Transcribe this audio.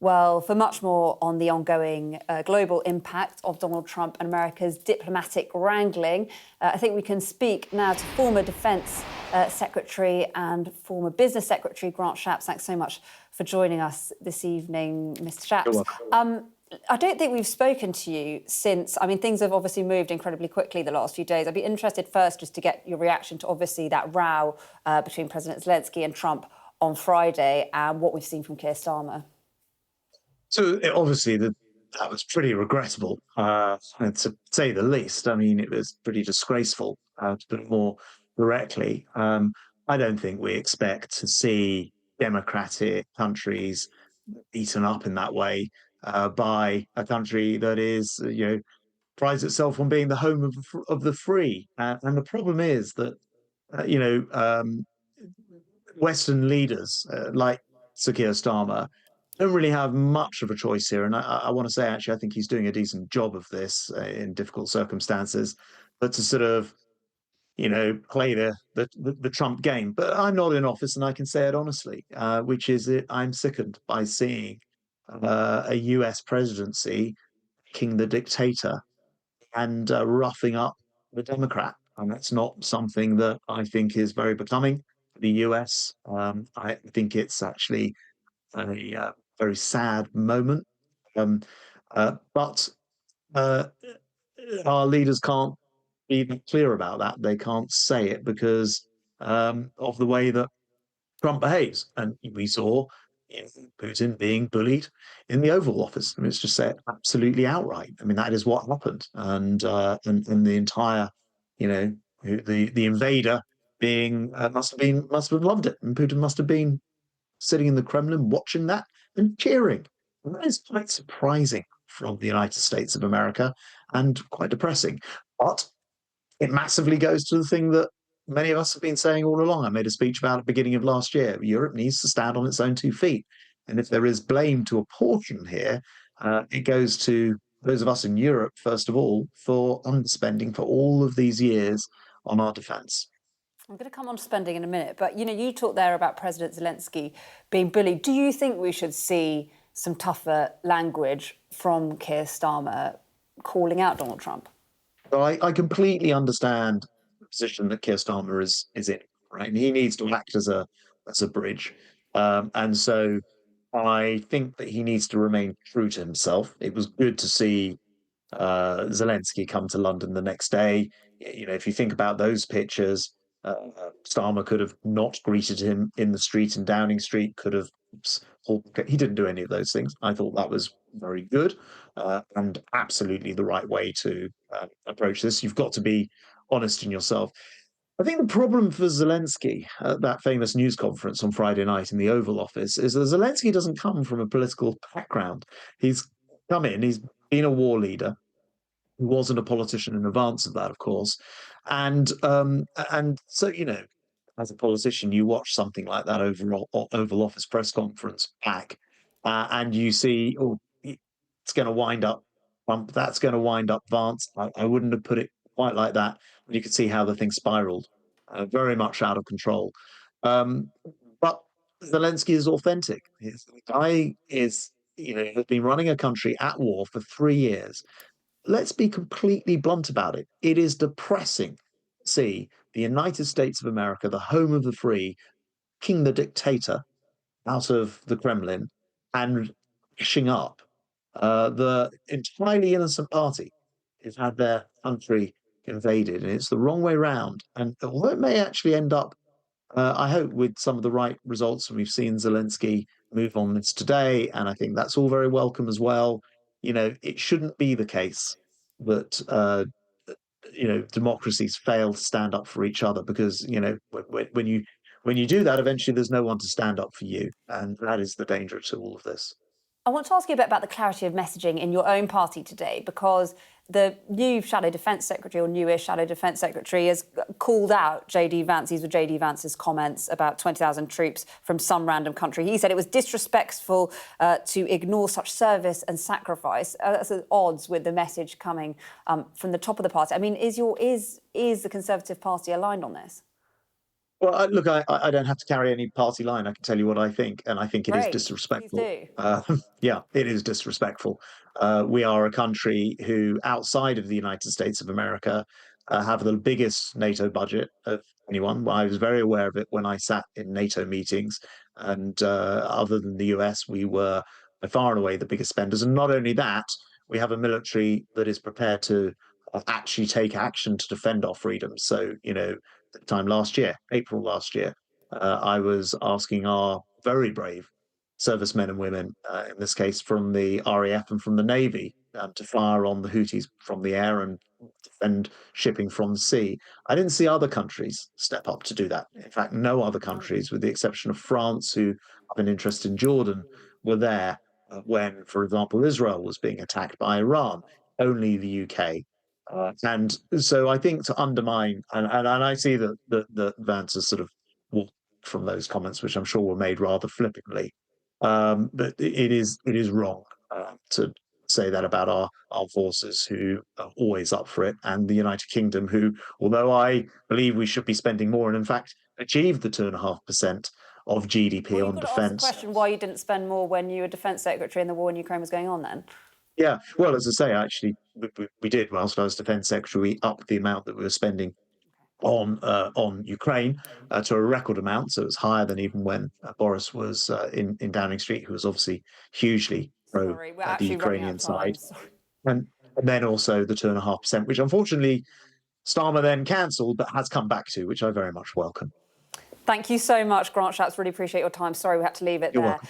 Well, for much more on the ongoing global impact of Donald Trump and America's diplomatic wrangling, I think we can speak now to former Defence Secretary and former Business Secretary Grant Shapps. Thanks so much for joining us this evening, Mr. Shapps. I don't think we've spoken to you since, things have obviously moved incredibly quickly the last few days. I'd be interested first just to get your reaction to obviously that row between President Zelenskyy and Trump on Friday and what we've seen from Keir Starmer. So obviously that was pretty regrettable, and to say the least. I mean, it was pretty disgraceful, to put it more directly. I don't think we expect to see democratic countries beaten up in that way by a country that is, prides itself on being the home of the free. And the problem is that, Western leaders like Sir Keir Starmer don't really have much of a choice here. And I want to say, actually, I think he's doing a decent job of this in difficult circumstances. But to sort of, play the Trump game. But I'm not in office, and I can say it honestly, which is that I'm sickened by seeing a US presidency picking the dictator and roughing up the Democrat. And that's not something that I think is very becoming for the US. I think it's actually a very sad moment. Um, but our leaders can't be clear about that. They can't say it because of the way that Trump behaves. And we saw Putin being bullied in the Oval Office. I mean, it's just said absolutely outright. I mean, that is what happened. And the entire, the invader being must have loved it. And Putin must have been sitting in the Kremlin watching that and cheering. And that is quite surprising from the United States of America and quite depressing. But it massively goes to the thing that many of us have been saying all along. I made a speech about it at the beginning of last year. Europe needs to stand on its own 2 feet. And if there is blame to apportion here, it goes to those of us in Europe, first of all, for underspending for all of these years on our defence. I'm going to come on to spending in a minute, but you talked there about President Zelenskyy being bullied. Do you think we should see some tougher language from Keir Starmer calling out Donald Trump? So I completely understand the position that Keir Starmer is in, right? And he needs to act as a bridge. And so I think that he needs to remain true to himself. It was good to see Zelenskyy come to London the next day. If you think about those pictures, Starmer could have not greeted him in the street in Downing Street, could have. He didn't do any of those things. I thought that was very good and absolutely the right way to approach this. You've got to be honest in yourself. I think the problem for Zelenskyy at that famous news conference on Friday night in the Oval Office is that Zelenskyy doesn't come from a political background. He's come in, he's been a war leader. He wasn't a politician in advance of that, of course. And so, as a politician, you watch something like that Oval Office press conference back, and you see, oh, it's going to wind up Trump, that's going to wind up Vance. I wouldn't have put it quite like that. But you could see how the thing spiraled, very much out of control. But Zelenskyy is authentic. The guy is, has been running a country at war for 3 years. Let's be completely blunt about it. It is depressing to see the United States of America, the home of the free, kicking the dictator out of the Kremlin and pushing up the entirely innocent party who's had their country invaded. And it's the wrong way round. And although it may actually end up, I hope, with some of the right results, and we've seen Zelenskyy move on this today, and I think that's all very welcome as well. It shouldn't be the case that democracies fail to stand up for each other because when you do that, eventually there's no one to stand up for you, and that is the danger to all of this. I want to ask you a bit about the clarity of messaging in your own party today, because the new Shadow Defence Secretary, or newish Shadow Defence Secretary, has called out J.D. Vance. These were J.D. Vance's comments about 20,000 troops from some random country. He said it was disrespectful to ignore such service and sacrifice. That's at odds with the message coming from the top of the party. I mean, is the Conservative Party aligned on this? Well, look, I don't have to carry any party line. I can tell you what I think, and I think it is Great, please disrespectful. do. Yeah, it is disrespectful. We are a country who, outside of the United States of America, have the biggest NATO budget of anyone. Well, I was very aware of it when I sat in NATO meetings, and other than the US, we were by far and away the biggest spenders. And not only that, we have a military that is prepared to actually take action to defend our freedoms. So, time last year, April last year, I was asking our very brave servicemen and women, in this case from the RAF and from the Navy, to fire on the Houthis from the air and defend shipping from the sea. I didn't see other countries step up to do that. In fact, no other Um, countries, with the exception of France, who have an interest in Jordan, were there when, for example, Israel was being attacked by Iran. Only the UK. And so I think to undermine, and I see that Vance has sort of walked from those comments, which I'm sure were made rather flippantly. But it is wrong to say that about our armed forces, who are always up for it, and the United Kingdom, who, although I believe we should be spending more, and in fact achieved the 2.5% of GDP well, you've on got to ask the defence. question why you didn't spend more when you were Defence Secretary and the war in Ukraine was going on then. Yeah, well, as I say, actually, we did whilst I was Defence Secretary, we upped the amount that we were spending on Ukraine to a record amount. So it was higher than even when Boris was in Downing Street, who was obviously hugely pro Sorry, we're the actually running out Ukrainian of time. side, Sorry. and and then also the 2.5%, which unfortunately Starmer then cancelled, but has come back to, which I very much welcome. Thank you so much, Grant Shapps. Really appreciate your time. Sorry we had to leave it You're there. welcome.